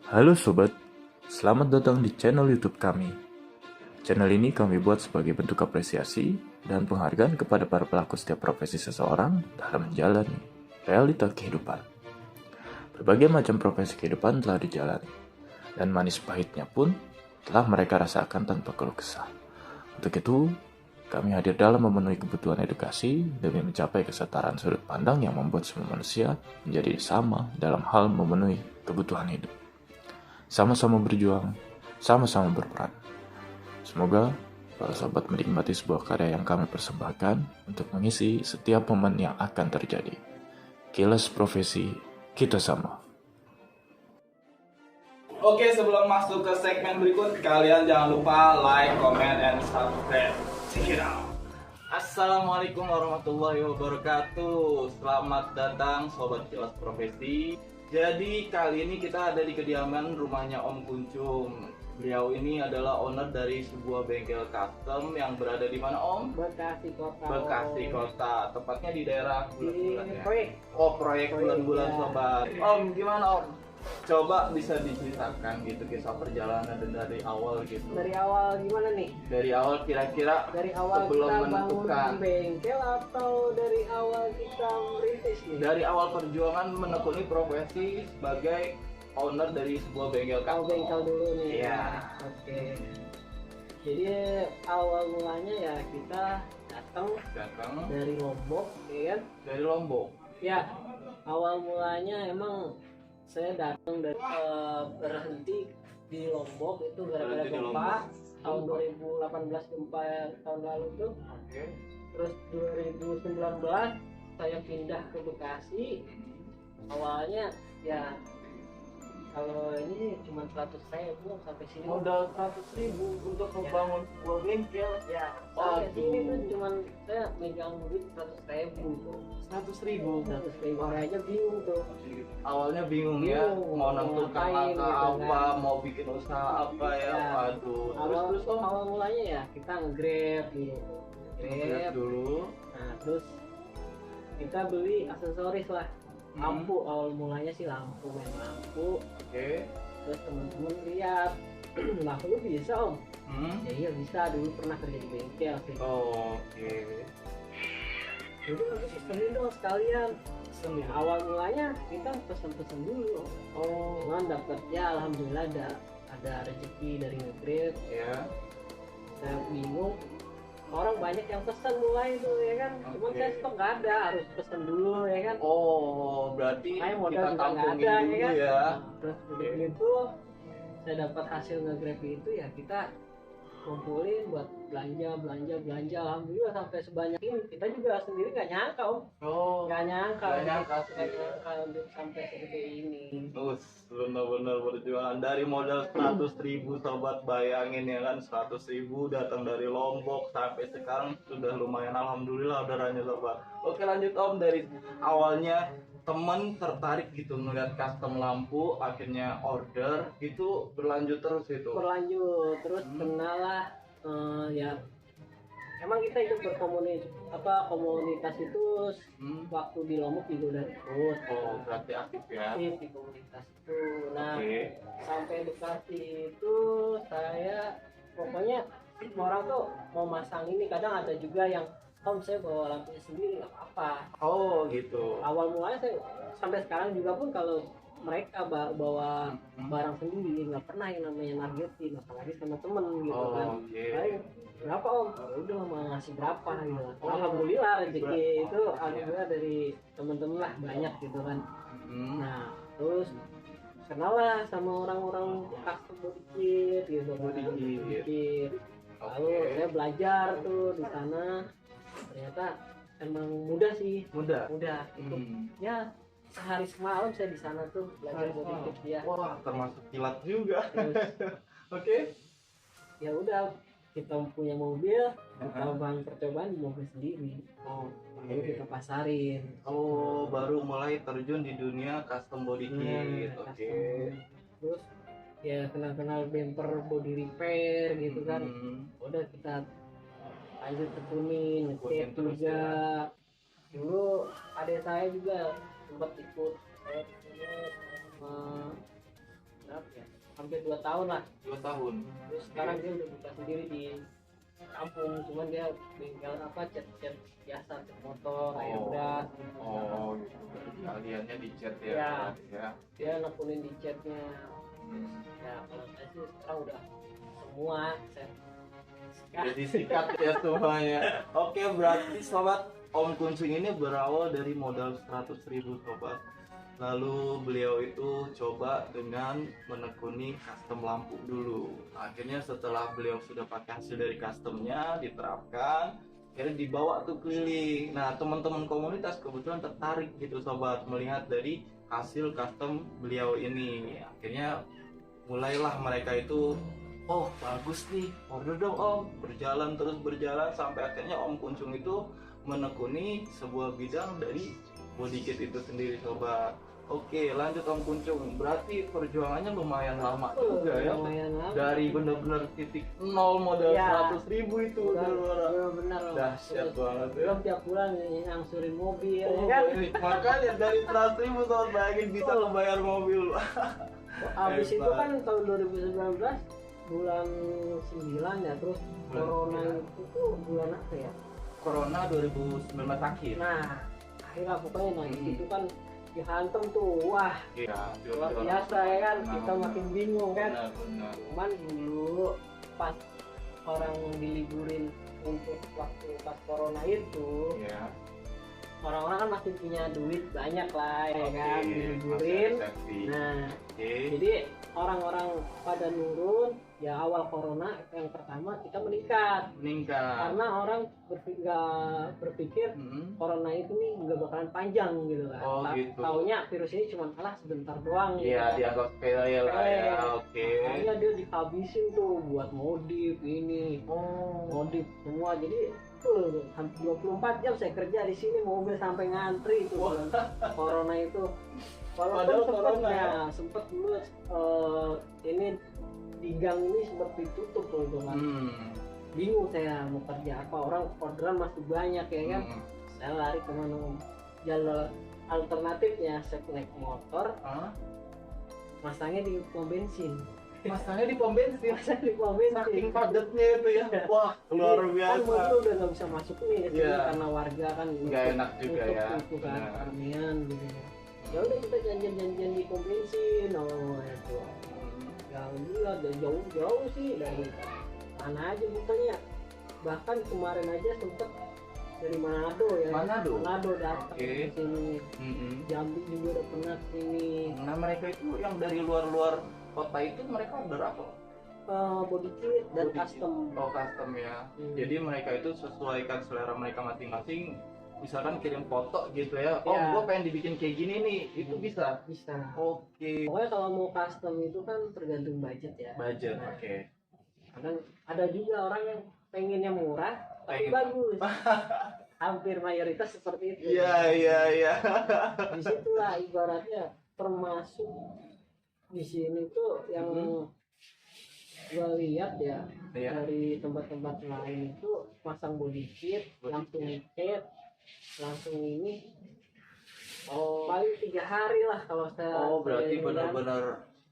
Halo sobat, selamat datang di channel YouTube kami. Channel ini kami buat sebagai bentuk apresiasi dan penghargaan kepada para pelaku setiap profesi seseorang dalam menjalani realita kehidupan. Berbagai macam profesi kehidupan telah dijalani, dan manis pahitnya pun telah mereka rasakan tanpa keluh kesah. Untuk itu, kami hadir dalam memenuhi kebutuhan edukasi demi mencapai kesetaraan sudut pandang yang membuat semua manusia menjadi sama dalam hal memenuhi kebutuhan hidup. Sama-sama berjuang, sama-sama berperan. Semoga para sobat menikmati sebuah karya yang kami persembahkan untuk mengisi setiap momen yang akan terjadi. Kilas profesi, kita sama. Oke, sebelum masuk ke segmen berikut, kalian jangan lupa like, comment, and subscribe. Check it out. Assalamualaikum warahmatullahi wabarakatuh. Selamat datang Sobat Kilas Profesi. Jadi kali ini kita ada di kediaman rumahnya Om Kuncung. Beliau ini adalah owner dari sebuah bengkel custom yang berada di mana Om? Bekasi Kota. Bekasi Kota, tepatnya di daerah bulan-bulan ya. Proyek. Oh, proyek bulan-bulan ya. sobat. Om, gimana Om? Coba bisa diceritakan gitu kisah perjalanan dari awal gitu. Dari awal gimana nih? Dari awal kira-kira Dari awal sebelum kita menentukan. bangun bengkel atau dari awal kita merintis nih? Dari awal perjuangan menekuni profesi sebagai owner dari sebuah bengkel Kalau custom. bengkel dulu nih. Iya. Oke. Jadi awal mulanya ya kita datang Datang dari Lombok, ya kan? dari Lombok. Ya, awal mulanya emang saya datang dari berhenti di Lombok itu gara-gara Berhenti di gempa Lombok. tahun 2018, gempa tahun lalu tuh. Oke. Terus 2019 saya pindah ke Bekasi. Awalnya ya kalau ini cuma 100.000 sampai sini. Modal 100.000 untuk membangun sebuah bengkel. Ya, Aduh. sampai sini tuh cuman saya megang duit 100.000 tuh. 100.000. 100.000 saya aja bingung tuh. Awalnya bingung ya, Bingung, mau mau nentukan ngapain angka gitu apa, kan. mau bikin usaha apa ya. Ya. Waduh. Awal Terus Om, awal mulanya ya kita nge-grab gitu. lihat dulu. Nah, terus kita beli aksesoris lah. Lampu awal mulanya sih lampu, main lampu. Oke. Terus temen-temen lihat, lah lu bisa Om? Ya iya bisa, dulu pernah kerja di bengkel sih. Oke. Jadi aku pesenin dong sekalian. Ya, awal mulanya kita pesen-pesen dulu. Cuman dapet ya alhamdulillah ada rezeki dari nge-grab. Ya. Saya bingung, orang banyak yang pesen mulai itu ya kan. Cuman Oke. saya stok nggak ada, harus pesen dulu ya kan. Oh, berarti Kayak modal kita juga nggak tampungin ada dulu ya kan. ya. Nah, terus begitu saya dapat hasil nge-grab itu ya kita kumpulin buat belanja. Alhamdulillah sampai sebanyak ini. Kita juga sendiri nggak nyangka Om. Oh. Nggak nyangka Nggak nyangka. untuk sampai seperti ini. Benar-benar berjuangan dari modal 100.000 sobat, bayangin ya kan, 100.000 datang dari Lombok sampai sekarang sudah lumayan, alhamdulillah orderannya sobat. Oke, lanjut Om, dari awalnya teman tertarik gitu ngeliat custom lampu, akhirnya order gitu, berlanjut terus itu. Berlanjut terus kenal lah ya. Emang kita itu komunitas itu waktu di Lombok juga udah ikut. Oh, berarti aktif ya. Aktif di komunitas itu. Nah, Oke. sampai Bekasi itu saya pokoknya orang tuh mau masang ini, kadang ada juga yang Om saya bawa lampunya sendiri nggak apa-apa. Oh, gitu. Awal mulanya saya sampai sekarang juga pun kalau mereka bawa barang sendiri nggak pernah yang namanya nargetin, apalagi sama temen gitu Oh, kan. oke. Paling berapa Om? Ya udah mau ngasih berapa gitu. Alhamdulillah rezeki itu alhamdulillah dari temen-temen lah banyak gitu kan. Nah terus kenal lah sama orang-orang custom body kit gitu kan. Body kit. Lalu Oke. saya belajar tuh di sana, ternyata emang mudah sih. Mudah. Itu ya sehari semalam saya di sana tuh belajar body kit ya. Wah, termasuk kilat juga. Terus Oke. ya udah kita punya mobil, kita bahan percobaan di mobil sendiri. Lalu kita pasarin. Oh, baru mulai terjun di dunia custom body kit. Nah, Oke. terus ya kenal-kenal bumper body repair gitu kan. Udah kita lanjut tekunin, Tekunin ngecat terus juga. Dulu adik saya juga sempat ikut saya berapa ya? Hampir 2 tahun lah. 2 tahun. Terus sekarang dia udah buka sendiri di kampung, cuman dia bengkel apa cat biasa, cat motor, kayak udah. Oh, gitu. Berarti aliannya di chat ya. Ya. berarti ya. Dia nekunin di chatnya. Ya kalau saya sih sekarang udah semua saya Jadi sikat ya semuanya. Oke, berarti sobat, Om Kuncung ini berawal dari modal 100.000 sobat. Lalu beliau itu coba dengan menekuni custom lampu dulu. Akhirnya setelah beliau sudah pakai hasil dari customnya diterapkan, akhirnya dibawa tuh keliling. Nah, teman-teman komunitas kebetulan tertarik gitu sobat melihat dari hasil custom beliau ini. Akhirnya mulailah mereka itu, oh bagus nih, order dong Om. Berjalan sampai akhirnya Om Kuncung itu menekuni sebuah bidang dari body kit itu sendiri sobat. Oke, lanjut Om Kuncung. Berarti perjuangannya lumayan lama juga ya. lumayan lama. Dari bener-bener titik nol modal Ya. 100.000 itu udah benar dahsyat banget ya. belum tiap bulan ngangsurin mobil Oh, ya kan. makanya dari 100.000 sobat bayangin bisa ngebayar mobil. Habis itu Hebat. kan tahun 2019 bulan 9 ya, terus corona itu tuh bulan apa ya? Corona 2019 akhir. Nah, akhirnya pokoknya itu kan dihantam tuh, wah Iya, luar biasa ya kan, kita makin bingung kan. Benar. Cuman dulu pas orang diliburin untuk waktu pas corona itu, Iya. orang-orang kan masih punya duit banyak lah ya kan, Oke, diliburin. masih resepsi. Nah, Oke. jadi orang-orang pada nurun, ya awal corona yang pertama kita meningkat. Meningkat. Karena orang berpikir corona itu nih nggak bakalan panjang gitu kan. Oh, gitu. Taunya virus ini cuma kalah sebentar doang. Iya, gitu. dianggap sepele lah ya. Oke. Makanya dia dihabisin tuh buat modif ini, Oh. modif semua. Jadi tuh hampir 24 jam saya kerja di sini, mobil sampai ngantri itu corona itu. Padahal corona ya. Sempet dulu ini di gang ini sempat ditutup tuh kan. Bingung saya mau kerja apa, orang orderan masih banyak ya kan. Saya lari kemana, jalur alternatifnya saya naik motor, masangnya di pom bensin. Masanya di pom bensin. Masang di pom bensin. Saking padatnya itu ya. Wah, luar Kan biasa. mobil udah nggak bisa masuk nih ke sini Iya. karena warga kan Nggak enak juga ya. itu kan Benar. keramaian gitu. Ya udah kita janjian di pom bensin, oh itu. Ya gila, dan jauh-jauh sih dari mana aja pokoknya. Bahkan kemarin aja sempet dari Manado ya. Manado? datang Oke. ke sini. Jambi juga udah pernah sini. Nah, mereka itu yang dari luar-luar kota itu mereka order apa? Body kit dan Body kit. custom. Oh, custom ya. Jadi mereka itu sesuaikan selera mereka masing-masing. Misalkan kirim foto gitu ya. Oh, Ya. gua pengen dibikin kayak gini nih. Itu bisa. Bisa. Oke. Pokoknya kalau mau custom itu kan tergantung budget ya. Budget. Nah, Oke. kadang ada juga orang yang pengennya murah tapi Pengen. bagus. Hampir mayoritas seperti itu. Iya. Di situlah ibaratnya termasuk di sini tuh yang gua lihat ya, Iya. dari tempat-tempat lain itu pasang body kit langsung cat langsung ini paling 3 hari lah kalau saya. Oh, berarti saya benar-benar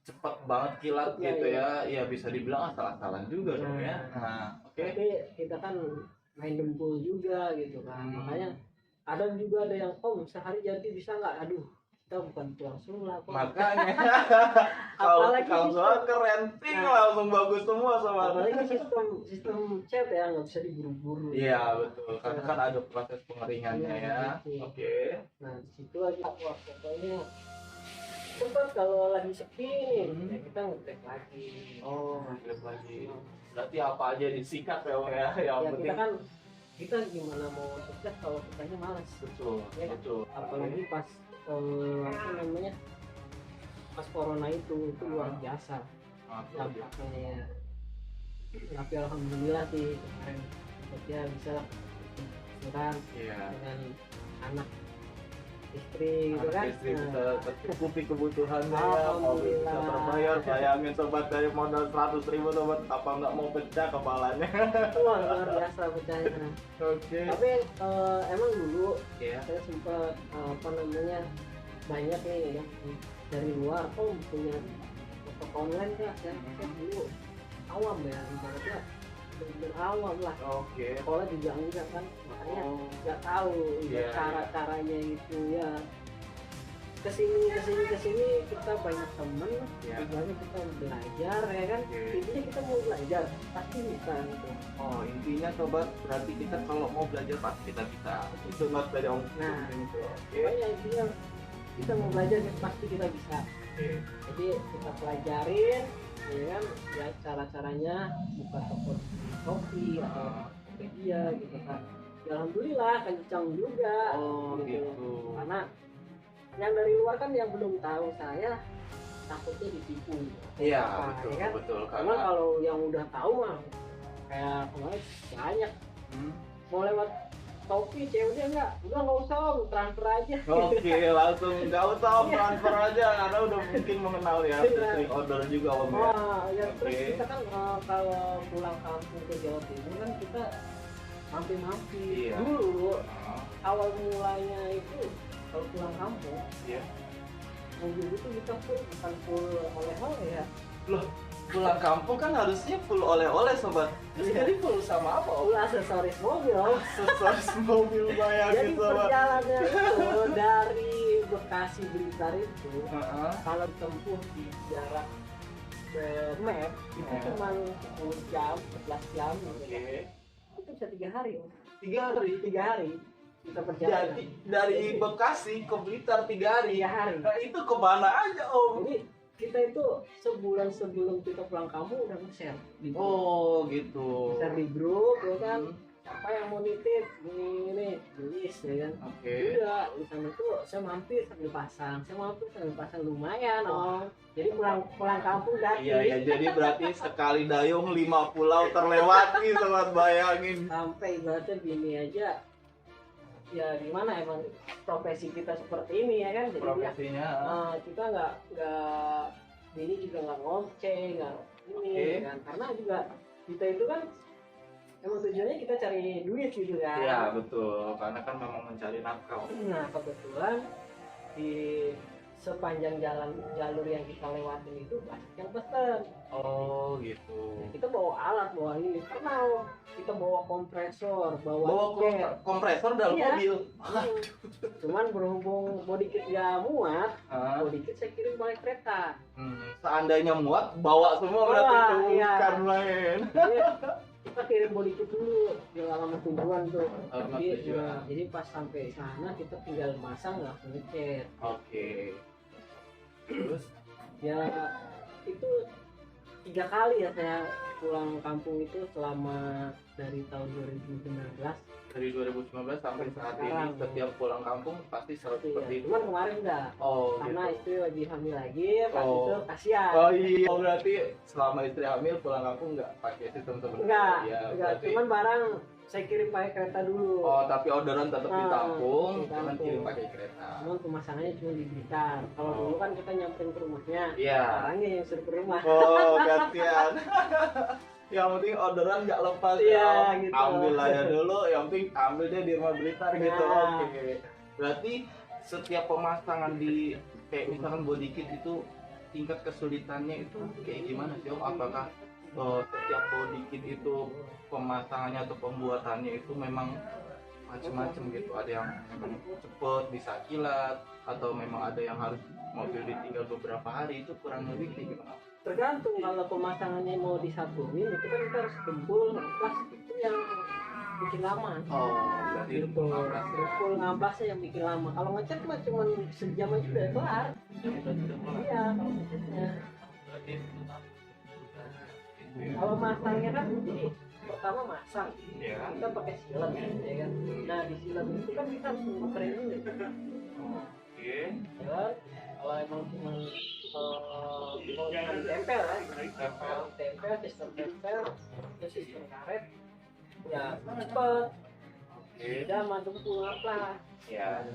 cepat banget kilat Cepet, gitu ya. Ya bisa dibilang asal-asalan juga dong ya. Nah, oke. Tapi kita kan main dempul juga gitu kan. Makanya ada yang sehari jadi bisa nggak? Aduh, kita bukan tuang sulap kok. Makanya kalau Apalagi tukang sistem- soal keren ting langsung bagus semua sama. Apalagi sistem cat ya nggak bisa diburu-buru. Iya betul, karena kan ada proses pengeringannya Iya, ya. betul. Oke. Nah di situ aja wah pokoknya sempat kalau lagi sepi nih ya kita ngetek lagi. Oh, lanjut lagi. Berarti apa aja disikat ya, Bang, ya. Yang Ya penting. kita kan gimana mau sukses kalau kitanya malas. Betul, Ya, betul. Apalagi pas apa namanya pas corona itu luar biasa dampaknya ya. Tapi alhamdulillah sih kemarin ya bisa kan Iya. dengan anak istri gitu kan. Istri Nah, bisa tercukupi kebutuhannya ya, mobil bisa Alhamdulillah. terbayar. Bayangin sobat, dari modal 100.000 sobat, apa nggak mau pecah kepalanya? wah, luar biasa pecahnya. Oke. Tapi emang dulu Iya. saya sempat apa namanya banyak nih ya dari luar punya toko online lah saya dulu awam ya, ibaratnya bener awam lah. Sekolah juga enggak kan, makanya nggak tahu cara-caranya itu ya. Kesini kita banyak temen, tujuannya kita belajar ya kan. Intinya kita mau belajar pasti bisa gitu. Oh, intinya sobat, berarti kita kalau mau belajar pasti kita bisa. Itu not dari om. Nah, pokoknya intinya kita mau belajar pasti kita bisa. Jadi kita pelajarin ya kan, ya cara-caranya buka toko Shopee atau Tokopedia gitu kan. Ya, alhamdulillah kencang juga. Gitu. Karena yang dari luar kan yang belum tahu saya takutnya ditipu. Iya, betul, ya kan? betul. Karena kalau yang udah tahu mah kayak kemarin banyak mau lewat Shopee COD enggak? Udah nggak usah om, transfer aja. Oke, langsung nggak usah om, transfer aja karena udah mungkin mengenal ya, sering order juga om ya. Ya terus kita kan kalau pulang kampung ke Jawa Timur kan kita mampir-mampir. Dulu awal mulanya itu kalau pulang kampung, mobil itu kita bukan full oleh-oleh ya. Loh, pulang kampung kan harusnya full oleh-oleh sobat. Terus jadi full sama apa om? Full aksesoris mobil. Aksesoris mobil, bayangin Jadi sobat. perjalanan itu dari Bekasi Blitar itu kalau tempuh di jarak map itu cuma 10 jam, 11 jam. Itu bisa 3 hari om. 3 hari. Kita perjalanan. Jadi dari Bekasi ke Blitar 3 hari. 3 hari. Nah, itu kemana aja om? Jadi kita itu sebulan sebelum kita pulang kampung udah nge-share di grup. Oh gitu. Share di grup ya kan. Siapa yang mau nitip ini tulis ya kan. Udah di sana tuh saya mampir sambil pasang lumayan om. Jadi pulang kampung gratis. Iya, jadi berarti sekali dayung 5 pulau terlewati sobat, bayangin. Sampai ibaratnya bini aja ya gimana, emang profesi kita seperti ini ya kan. Jadi Profesinya kita nggak ini juga nggak ngoceh, nggak ini kan, karena juga kita itu kan emang tujuannya kita cari duit gitu kan. Iya betul, karena kan memang mencari nafkah. Nah kebetulan di sepanjang jalur yang kita lewatin itu banyak yang pesen. Oh gitu. Kita bawa alat, bawa ini, pernah kita bawa kompresor, Bawa tiket. kompresor dalam Iya. mobil. Cuman berhubung body kit gak muat, body kit saya kirim pakai kereta. Seandainya muat, bawa semua berarti itu bukan main. Jadi, kita kirim body kit dulu di alamat tujuan tuh. Alamat Jadi, tujuan. jadi pas sampai sana kita tinggal masang langsung ngecet. Oke. Terus Ya itu 3 kali ya saya pulang kampung itu selama dari tahun 2019. dari 2019 sampai saat ini Sekarang. setiap pulang kampung pasti selalu seperti itu. Cuman kemarin enggak. Oh Karena gitu. istri lagi hamil lagi, pas Oh. itu kasihan. Oh iya, oh, berarti selama istri hamil pulang kampung nggak pakai sistem seperti Enggak, itu? Ya, enggak. berarti. Cuman barang saya kirim pakai kereta dulu. Oh, tapi orderan tetap Nah, ditampung, cuman ditampung. kirim pakai kereta. Cuman pemasangannya cuma di Blitar. Kalau Oh. dulu kan kita nyamperin ke rumahnya. Iya. Orangnya yang suruh ke rumah. Oh, gantian. Yang penting orderan nggak lepas Iya, ya. gitu. Ambil aja dulu, yang penting ambil deh di rumah Blitar gitu. Nah. Oke. Berarti setiap pemasangan di kayak misalkan body kit itu tingkat kesulitannya itu kayak gimana sih Om? Apakah setiap body kit itu pemasangannya atau pembuatannya itu memang macam-macam gitu? Ada yang memang cepet bisa kilat atau memang ada yang harus mobil ditinggal beberapa hari, itu kurang lebih kayak gimana? Tergantung, kalau pemasangannya mau disatuin itu kan kita harus gembul, ngampas itu yang bikin lama. Oh, berarti itu Gitu. pengamplas ya. Gembul ngampasnya yang bikin lama. Kalau ngecat mah cuma sejam aja udah kelar. Iya, kalau ngecatnya. Kalau masangnya kan jadi pertama masang, Iya. kita pakai silet ya kan. Nah di silet itu kan kita harus muterin dulu. Oke. Ya kan? Kalau emang cuma mau tempel ya, tempel, sistem tempel, terus sistem karet, ya cepet. Udah mantuk pulang lah. Ya.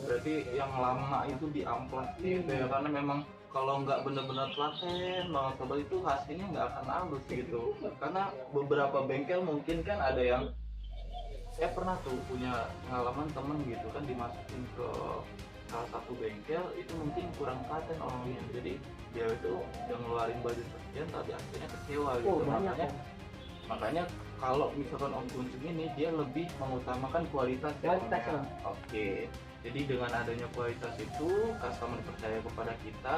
Berarti yang lama itu di amplas gitu ya, karena memang kalau nggak benar-benar telaten banget sobat itu hasilnya nggak akan halus gitu. Karena beberapa bengkel mungkin kan ada yang, saya pernah tuh punya pengalaman temen gitu kan dimasukin ke salah satu bengkel itu mungkin kurang paten orangnya, jadi dia itu udah ngeluarin budget sekian tapi akhirnya kecewa gitu. Oh banyak makanya Om. makanya kalau misalkan Om Kuncung ini dia lebih mengutamakan kualitas ya, Om, Kualitas, ya. Om. Oke, jadi dengan adanya kualitas itu customer percaya kepada kita,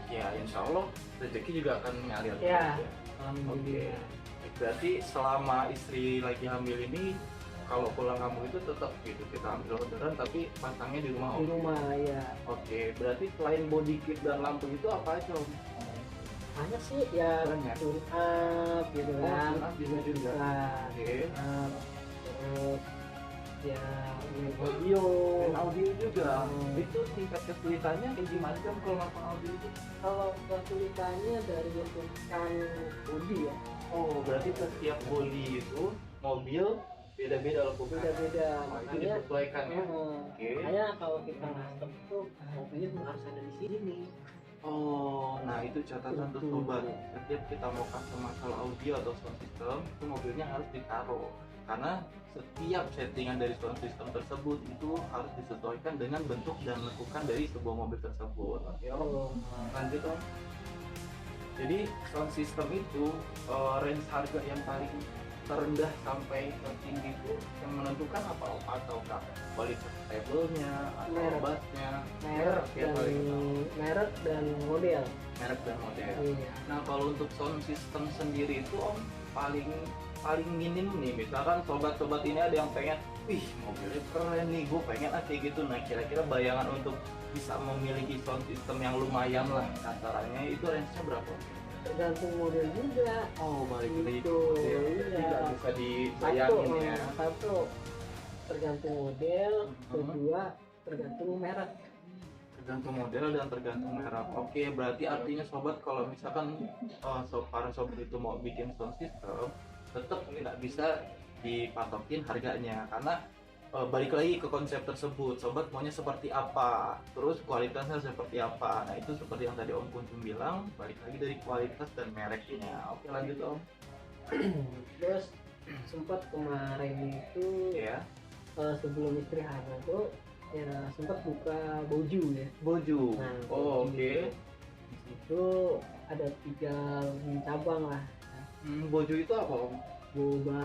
ya insya Allah rezeki juga akan mengalir Ya. terus ya. Alhamdulillah. Berarti selama istri lagi hamil ini kalau pulang kampung itu tetap gitu kita ambil orderan tapi pasangnya di rumah Di Om. rumah ya. Oke, berarti selain body kit dan lampu itu apa aja Om? Banyak sih ya, Banyak. tune up gitu Oh, kan. tune up juga juga. Nah, Oke. tune up, terus ya main audio. Dan audio juga. Hmm. Itu tingkat kesulitannya kayak gimana sih Om kalau masang audio itu? Kalau kesulitannya dari bentukan bodi ya, Oh, berarti setiap body itu mobil beda-beda loh beda-beda. Oh, itu Makanya disesuaikan ya. Oke. Makanya kalau kita custom itu mobilnya harus ada di sini. Oh, nah itu catatan tuh sobat. Setiap kita mau custom masalah audio atau sound system, itu mobilnya harus ditaruh. Karena setiap settingan dari sound system tersebut itu harus disesuaikan dengan bentuk dan lekukan dari sebuah mobil tersebut. Oke, Om. Oh. Lanjut Om. Jadi sound system itu range harga yang paling terendah sampai tertinggi itu yang menentukan apa Om? Ataukah kualitas kabelnya atau Merek. bassnya? Merek ya, dan paling utama. merek dan model. Merek dan model. Iya. Nah kalau untuk sound system sendiri itu Om paling minim nih, misalkan sobat-sobat ini ada yang pengen, wih mobilnya keren nih, gue pengen kayak gitu. Nah kira-kira bayangan untuk bisa memiliki sound system yang lumayan lah kasarannya itu range-nya berapa? Tergantung model juga. Oh balik lagi Gitu, ya. iya. Tidak bisa dibayangin ya. Satu tergantung model, Mhm. kedua tergantung merek. Tergantung model dan tergantung merek. Oke, berarti artinya sobat kalau misalkan para sobat itu mau bikin sound system, tetap tidak bisa dipatokin harganya karena balik lagi ke konsep tersebut. Sobat maunya seperti apa, terus kualitasnya seperti apa. Nah itu seperti yang tadi Om Kuncung bilang, balik lagi dari kualitas dan mereknya. Oke lanjut Om. Terus sempat kemarin itu Ya. sebelum istri hamil tuh ya sempat buka boju ya. Boju. Nah, Oh boju. oke. Di situ ada 3 cabang lah. Boju itu apa Om? Boba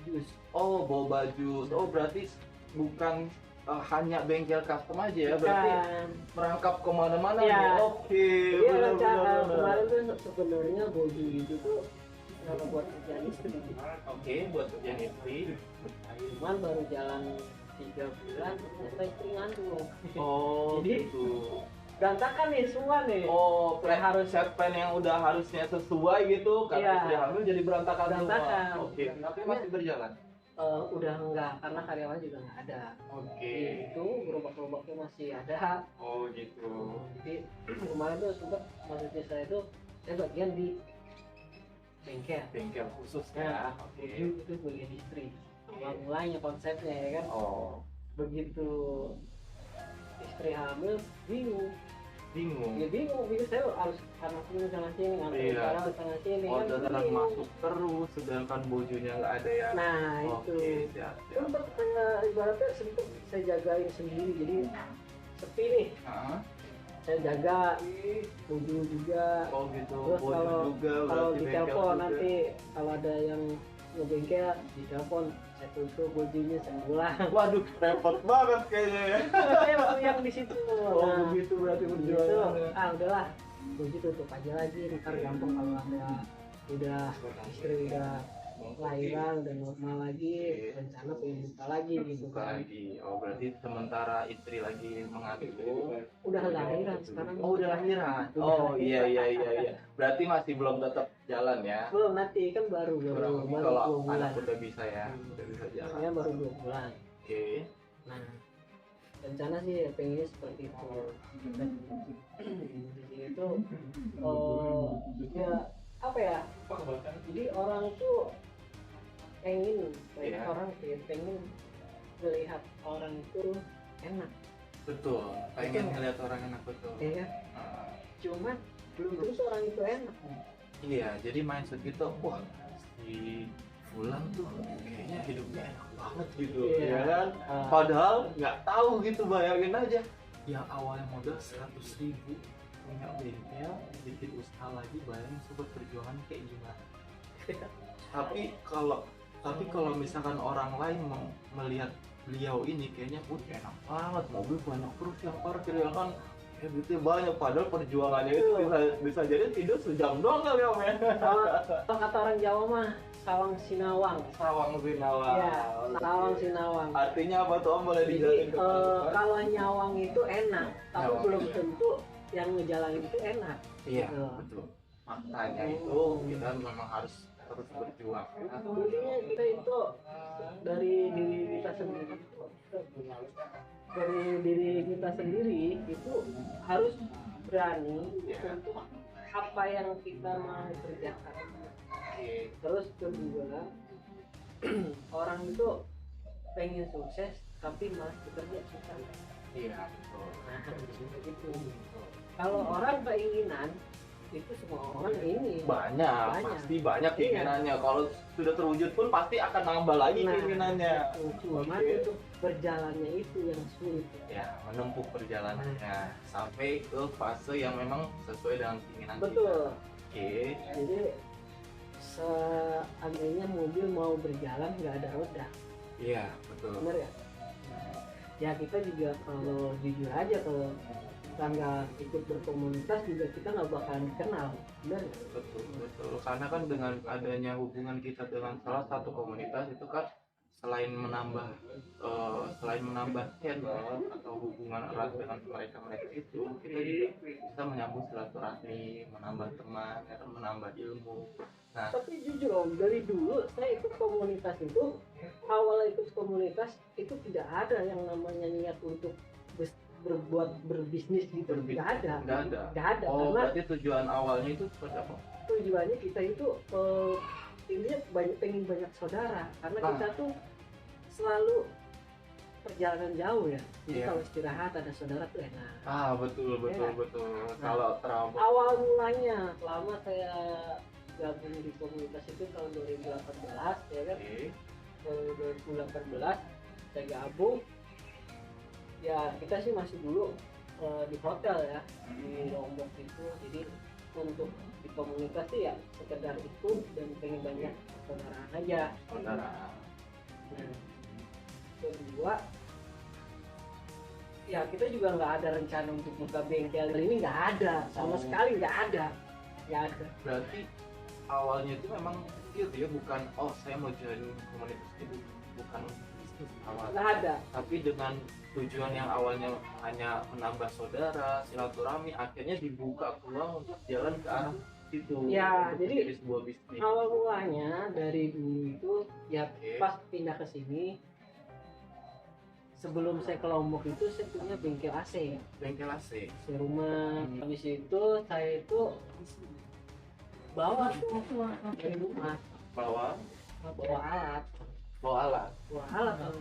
jus. Oh, boba jus. Oh, berarti bukan hanya bengkel custom aja ya, berarti Kan. merangkap kemana-mana Iya. nih. Oke, Iya, benar-benar. kemarin tuh sebenarnya boju itu tuh buat kerjaan istri. Oke, buat kerjaan istri. Cuman baru jalan 3 bulan ternyata istri ngantuk. Oh, Jadi, gitu. Berantakan nih semua nih. Oh, plan harus set plan yang udah harusnya sesuai gitu, karena Iya. istri hamil jadi berantakan Berantakan. semua. Oke, tapi masih berjalan. Udah enggak karena karyawan juga nggak ada. Oke. Itu gerobak-gerobaknya masih ada. Oh, gitu. Jadi kemarin tuh sempat maksudnya saya tuh saya bagian di bengkel. Bengkel khusus Nah, ya. Oke. boju itu bagian istri. Awal mulanya konsepnya ya kan. Oh, Begitu istri hamil bingung. bingung. Ya bingung, saya harus sana sini sana sini, nganterin Iya. barang sana sini kan. Orderan bingung. masuk terus, sedangkan bojunya nggak ada ya. Nah Oke, itu siap, siap. sempet ibaratnya sempet saya jagain sendiri, jadi sepi nih Hah? saya jaga boju juga. Oh gitu, Terus boju juga kalau berarti di bengkel telepon juga. nanti kalau ada yang ngebengkel di telepon saya tutup bojunya saya pulang. Waduh, repot banget kayaknya ya. Saya yang di situ. Oh Nah, begitu berarti gitu. perjuangannya. Udahlah boju tutup aja lagi, ntar gampang kalau ada udah istri udah lahiran udah normal lagi, rencana pengen buka lagi gitu Buka kan. lagi. Oh berarti sementara istri lagi mengandung. Udah lahiran sekarang. Oh udah lahiran. Udah Oh lahiran. iya. Berarti masih belum tetap jalan ya. Belum, nanti kan baru Kurang lebih 2 kalau bulan. anak udah bisa ya, udah bisa jalan. Ya baru 2 bulan. Oke. Nah, rencana sih pengennya seperti itu. Di sini tuh ya apa ya? Jadi orang tuh pengen, banyak Iya. orang pengen melihat orang itu enak, Betul. Pengen Betul. ngeliat orang enak betul. ya kan? Ah. Cuman belum terus orang itu enak. Iya, jadi mindset kita, wah si Fulan tuh kayaknya hidupnya enak banget gitu, Iya. ya kan? Ah. Padahal nggak tahu gitu, bayangin aja yang awalnya modal 100.000 punya bengkel, bikin usaha lagi, bayangin sobat perjuangan kayak gimana. Tapi kalau misalkan orang lain melihat beliau ini kayaknya enak banget, mobil banyak terus yang parkir ya kan, ya duitnya banyak, padahal perjuangannya itu bisa jadi tidur sejam doang kali ya men. Kalau kata orang Jawa mah sawang sinawang. Sawang sinawang. Ya, sawang sinawang. Artinya apa tuh Om, boleh Jadi dijelasin ke kalau nyawang itu enak, tapi Nyawang. belum tentu yang ngejalanin itu enak. Iya, Gitu. betul. Makanya itu kita memang harus terus berjuang. Intinya kita itu dari diri kita sendiri, itu harus berani untuk apa yang kita mau kerjakan. Terus kedua, orang itu pengen sukses tapi malah bekerja susah. Iya, betul. Nah, gitu. Kalau orang keinginan itu semua orang ini Banyak, pasti banyak keinginannya. Kalau sudah terwujud pun pasti akan nambah lagi keinginannya. Cuma Oke. untuk berjalannya itu yang sulit. Ya, menempuh perjalanannya sampai ke fase yang memang sesuai dengan keinginan Betul. kita. Oke. Jadi seandainya mobil mau berjalan nggak ada roda, Iya, betul. benar ya? Ya kita juga kalau jujur aja, kalau kita nggak ikut berkomunitas juga kita nggak bakalan dikenal, benar ya? Betul, betul. Karena kan dengan adanya hubungan kita dengan salah satu komunitas itu kan selain menambah channel atau hubungan erat dengan mereka itu, kita juga bisa menyambung silaturahmi, menambah teman, ya kan, menambah ilmu. Nah, Tapi jujur Om, dari dulu saya ikut komunitas itu, awal ikut komunitas itu tidak ada yang namanya niat untuk berbuat berbisnis gitu, Berbisnis. nggak ada. nggak ada. Nggak ada, Oh, karena berarti tujuan awalnya itu seperti apa? tujuannya kita itu intinya pengen banyak saudara, karena Ah. kita tuh selalu perjalanan jauh ya. Jadi Iya. kalau istirahat ada saudara tuh enak. Ah, betul, betul, Ya. betul. Nah, Kalau terlalu Awal mulanya selama saya gabung di komunitas itu tahun 2018 ya kan. Oke. Tahun 2018 saya gabung, ya kita sih masih dulu di hotel ya, di Lombok itu. Jadi untuk di komunitas sih ya sekedar ikut dan pengen banyak saudaraan aja. saudara. Nah, kedua, ya kita juga nggak ada rencana untuk buka bengkel ini, nggak ada sama sekali, nggak ada. Berarti awalnya itu memang gitu ya, bukan saya mau join komunitas itu, bukan bisnis awal. Nggak ada. Tapi dengan tujuan yang awalnya hanya menambah saudara, silaturahmi, akhirnya dibuka peluang untuk jalan ke arah itu. Ya, untuk jadi menjadi sebuah bisnis. Awal mulanya dari dulu itu ya Oke. pas pindah ke sini. Sebelum saya ke Lombok itu saya punya bengkel AC, Bengkel AC. AC rumah. Habis itu saya itu bawa dari rumah, Bawa bawa alat alat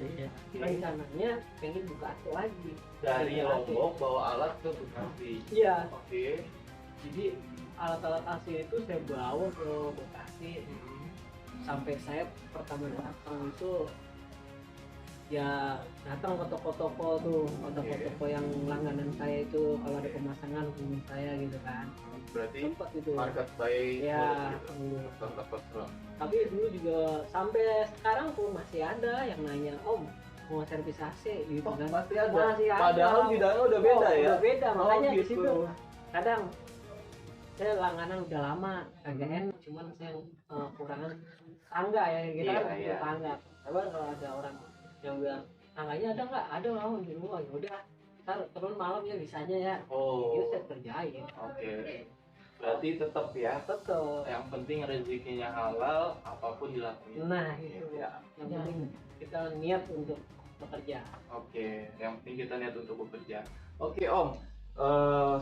rencananya pengen buka AC lagi dari Bengkel AC. Lombok, bawa alat ke Bekasi. Iya, Oke. jadi alat-alat AC itu saya bawa ke Bekasi. Sampai saya pertama datang itu ya datang ke toko-toko tuh, toko-toko yang langganan saya itu, kalau ada pemasangan hubungi saya gitu kan. Berarti Sempat gitu. market by Ya, tempat tapi dulu juga sampai sekarang pun masih ada yang nanya, Om mau servis AC gitu kan. masih ada. Masih ada. Padahal bidangnya udah beda ya. Udah beda, makanya di gitu. situ kadang saya langganan udah lama agak enak, cuman saya kurangan tangga ya, kita Iya, kan punya iya. tangga. Coba kalau ada orang yang bilang tangganya ada nggak, ada lah di rumah, ya udah ntar turun malam ya bisanya ya, Oh. itu saya kerjain. Oke. Berarti tetap ya. Betul. Yang penting rezekinya halal, apapun dilakuin. Nah itu Ya. yang penting kita niat untuk bekerja. Oke, yang penting kita niat untuk bekerja. Oke Om,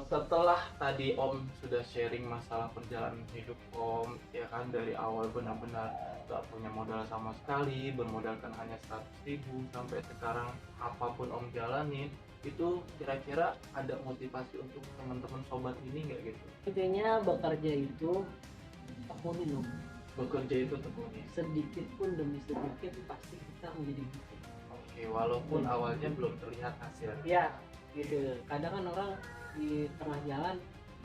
setelah tadi Om sudah sharing masalah perjalanan hidup Om, ya kan, dari awal benar-benar gak punya modal sama sekali, bermodalkan hanya 100.000, sampai sekarang apapun Om jalanin, itu kira-kira ada motivasi untuk teman-teman sobat ini nggak gitu? Intinya bekerja itu tekuni loh, Bekerja itu tekuni. sedikit pun demi sedikit pasti kita menjadi gitu. Oke, walaupun awalnya belum terlihat hasil. Ya, gitu. Kadang kan orang di tengah jalan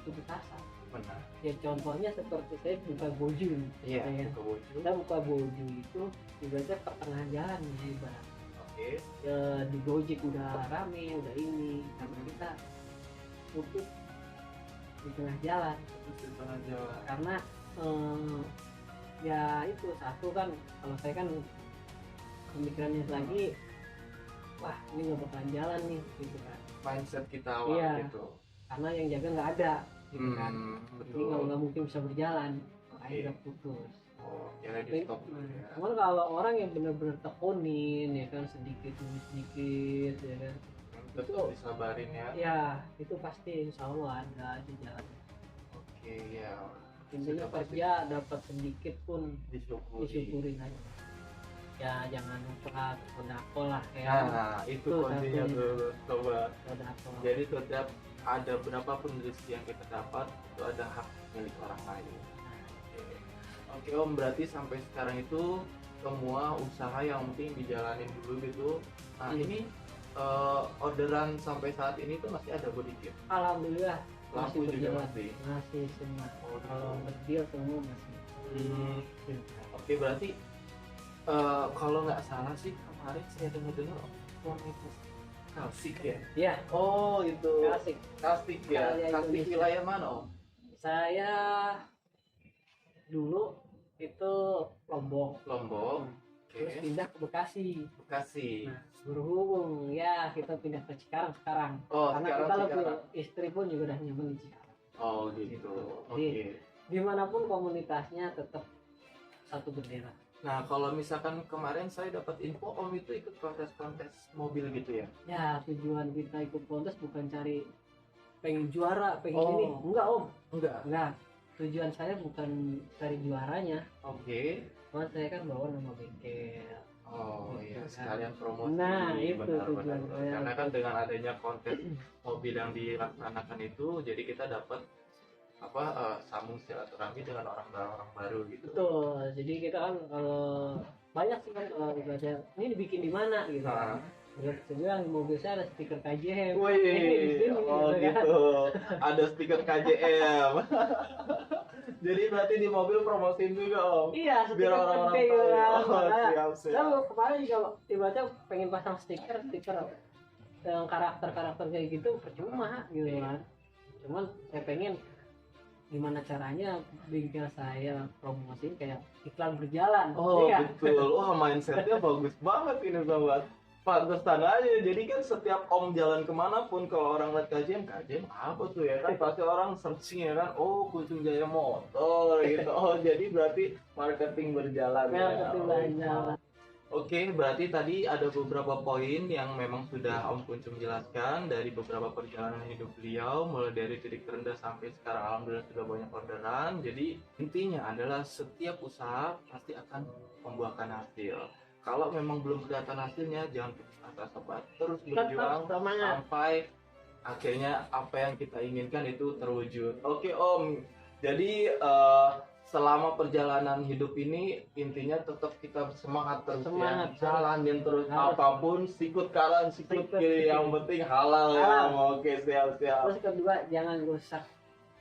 putus asa. Benar. Ya contohnya seperti saya buka boju. Iya. Ya. Buka boju. Kita buka boju itu ibaratnya pertengahan jalan ya ibarat. Oke. Ya, di Gojek udah rame, udah ini, karena kita putus di tengah jalan. Di tengah jalan. Karena ya itu satu kan, kalau saya kan pemikirannya lagi, wah ini nggak bakalan jalan nih gitu kan. Mindset kita awal Iya. gitu. Karena yang jaga nggak ada gitu kan. Ini Betul. nggak mungkin bisa berjalan, makanya Oke. udah putus. Oh, kira di Tapi, stop dulu ya. cuman kalau orang yang benar-benar tekunin ya kan, sedikit demi sedikit ya kan, Terus itu- disabarin ya. ya itu pasti insya Allah ada aja jalan. Oke, ya. Intinya Sudah pasti kerja dapat sedikit pun disyukuri. disyukurin aja. Ya jangan lupa sodako lah ya. Nah, itu Itu kuncinya satunya. tuh, sobat. Sodako. Jadi setiap ada berapapun rezeki yang kita dapat, itu ada hak milik orang lain. Oke Om, berarti sampai sekarang itu semua usaha yang penting dijalanin dulu gitu. Nah Iya. ini orderan sampai saat ini tuh masih ada body kit. Alhamdulillah masih Lampu juga berjalan. masih. Masih semua. Oh, Kalau berdeal semua masih. Oke, berarti kalau nggak salah sih kemarin saya dengar Om itu Kalsik ya. Ya, Oh itu asik. Kalsik ya. Karya Kalsik Indonesia. wilayah mana Om? Saya dulu itu Lombok, Lombok. terus Oke. pindah ke Bekasi. Bekasi. Nah, berhubung ya kita pindah ke Cikarang sekarang. Oh, Karena sekarang kita lebih, Cikarang. istri pun juga udah nyaman di Cikarang. Oh gitu. Jadi, Oke. Dimanapun komunitasnya tetap satu bendera. Nah, kalau misalkan kemarin saya dapat info Om itu ikut kontes-kontes mobil gitu ya? Ya tujuan kita ikut kontes bukan cari pengen juara, pengen Oh. ini. Enggak Om, Enggak. enggak. Tujuan saya bukan cari juaranya. Oke. Cuma saya kan bawa nama bengkel. Oh iya, Gitu kan. sekalian promosi. Nah, itu benar, tujuan benar. saya. Karena kan dengan adanya kontes mobil yang dilaksanakan itu, jadi kita dapat sambung silaturahmi dengan orang baru gitu. Betul. Jadi kita kan kalau banyak sih kan kalau ibaratnya ini dibikin di mana gitu. Nah. Terus saya bilang di mobil saya ada stiker KJM. Wih, Ini di sini, oh kan. gitu. Ada stiker KJM. Jadi berarti di mobil promosiin juga Om. Iya, Biar stiker orang-orang penting tahu. kan. Oh, Makanya siap, siap. saya kemarin juga ibaratnya pengen pasang stiker yang karakter kayak gitu percuma gitu kan. Cuman saya pengen gimana caranya bengkel saya promosiin kayak iklan berjalan. Oh Iya. betul. Wah mindsetnya bagus banget ini sobat. Pantesan aja. Jadi kan setiap Om jalan kemana pun kalau orang lihat KJM apa tuh ya kan pasti orang searching ya kan. Oh Kucing Jaya Motor gitu. Oh jadi berarti marketing berjalan. Marketing ya. berjalan. Oke, berarti tadi ada beberapa poin yang memang sudah Om Kuncung jelaskan dari beberapa perjalanan hidup beliau, mulai dari titik terendah sampai sekarang alhamdulillah sudah banyak orderan. Jadi intinya adalah setiap usaha pasti akan membuahkan hasil. Kalau memang belum kelihatan hasilnya, jangan putus asa sobat, terus berjuang Tetap semangat. sampai akhirnya apa yang kita inginkan itu terwujud. Oke Om, jadi selama perjalanan hidup ini intinya tetap kita semangat terus Semangat. ya, jalanin terus Harus. apapun, sikut kanan sikut Sikut kiri, kiri. yang penting halal ya. Halal. Oke siap. Terus kedua jangan rusak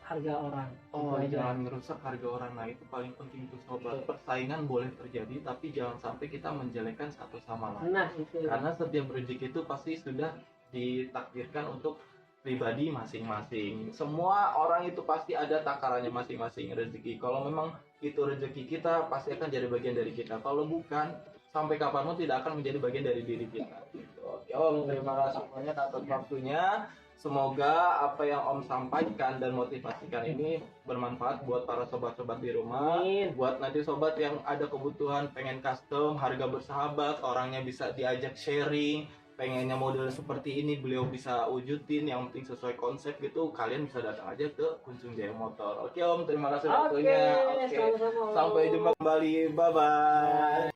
harga orang. Oh, Itu aja. jangan merusak harga orang. Nah, itu paling penting tuh sobat. Persaingan boleh terjadi, tapi jangan sampai kita menjelekkan satu sama lain. Nah itu. Karena setiap rezeki itu pasti sudah ditakdirkan untuk pribadi masing-masing. Semua orang itu pasti ada takarannya masing-masing rezeki. Kalau memang itu rezeki kita, pasti akan jadi bagian dari kita. Kalau bukan, sampai kapanpun tidak akan menjadi bagian dari diri kita. Gitu. Oke, Om, terima kasih banyak atas waktunya. Semoga apa yang Om sampaikan dan motivasikan ini bermanfaat buat para sobat-sobat di rumah. Amin. Buat nanti sobat yang ada kebutuhan pengen custom, harga bersahabat, orangnya bisa diajak sharing, pengennya model seperti ini beliau bisa wujudin, yang penting sesuai konsep gitu, kalian bisa datang aja ke Kuncung Jaya Motor. Oke Om, terima kasih Oke, waktunya. Oke. sama-sama. Sampai jumpa kembali. Bye bye.